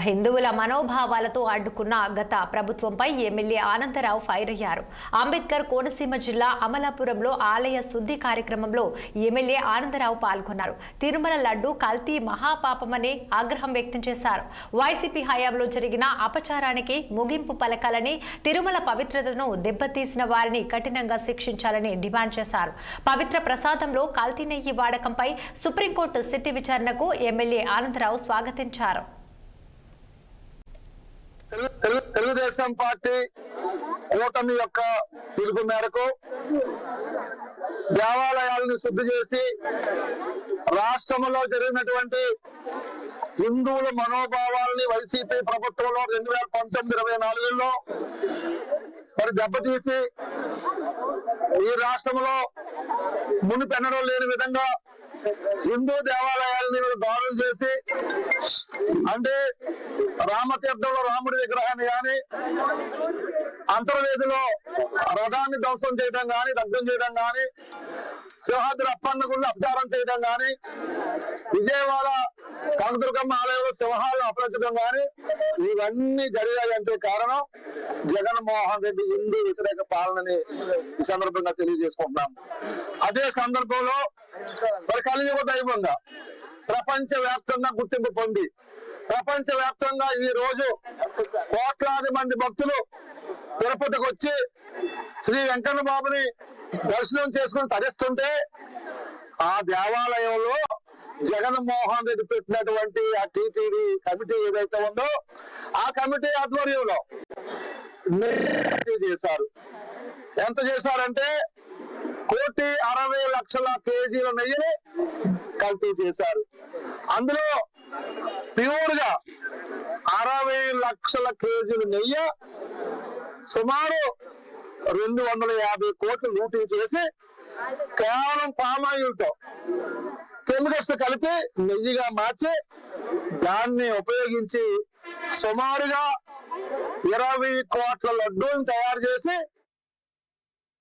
హిందువుల మనోభావాలతో అడ్డుకున్న గత ప్రభుత్వంపై ఎమ్మెల్యే ఆనందరావు ఫైర్ అయ్యారు. అంబేద్కర్ కోనసీమ జిల్లా అమలాపురంలో ఆలయ శుద్ధి కార్యక్రమంలో ఎమ్మెల్యే ఆనందరావు పాల్గొన్నారు. తిరుమల లడ్డు కల్తీ మహాపాపమని ఆగ్రహం వ్యక్తం చేశారు. వైసీపీ హయాంలో జరిగిన అపచారానికి ముగింపు పలకాలని, తిరుమల పవిత్రతను దెబ్బతీసిన వారిని కఠినంగా శిక్షించాలని డిమాండ్ చేశారు. పవిత్ర ప్రసాదంలో కల్తీ నెయ్యి వాడకంపై సుప్రీంకోర్టు సిట్టి విచారణకు ఎమ్మెల్యే ఆనందరావు స్వాగతించారు. తెలుగుదేశం పార్టీ కూటమి యొక్క పిలుపు మేరకు దేవాలయాలను శుద్ధి చేసి రాష్ట్రంలో జరిగినటువంటి హిందువుల మనోభావాలని వైసీపీ ప్రభుత్వంలో 2019-24లో మరి దెబ్బతీసి ఈ రాష్ట్రంలో మునిపెన్నడూ లేని విధంగా హిందూ దేవాలయాలని దాడులు చేసి, అంటే రామతీర్థంలో రాముడి విగ్రహాన్ని కానీ, అంతర్వేదిలో రథాన్ని ధ్వంసం చేయడం కానీ, దగ్ధం చేయడం కానీ, సింహాద్రి అప్పన్న గుళ్ళు అపచారం చేయడం కానీ, విజయవాడ కనకదుర్గమ్మ ఆలయంలో సింహాలను అపరించడం కానీ, ఇవన్నీ జరిగాయంటే కారణం జగన్మోహన్ రెడ్డి హిందూ వ్యతిరేక పాలనని ఈ సందర్భంగా తెలియజేసుకుంటున్నాం. అదే సందర్భంలో మరి కలియుగ దైవంగా ప్రపంచ వ్యాప్తంగా గుర్తింపు పొంది, ప్రపంచ వ్యాప్తంగా ఈ రోజు కోట్లాది మంది భక్తులు తిరుపతికి వచ్చి శ్రీ వెంకన్న బాబుని దర్శనం చేసుకుని తరిస్తుంటే, ఆ దేవాలయంలో జగన్మోహన్ రెడ్డి పెట్టినటువంటి ఆ టీటీడీ కమిటీ ఏదైతే ఉందో ఆ కమిటీ ఆధ్వర్యంలో చేశారు. ఎంత చేశారంటే 1,60,00,000 కేజీల నెయ్యిని కల్తీ చేశారు. అందులో ప్యూర్ గా 60,00,000 కేజీల నెయ్యి సుమారు 250 కోట్లు లూటీ చేసి కేవలం పామాయిల్తో కెమికల్స్ కలిపి నెయ్యిగా మార్చి దాన్ని ఉపయోగించి సుమారుగా 20 కోట్ల లడ్డూని తయారు చేసి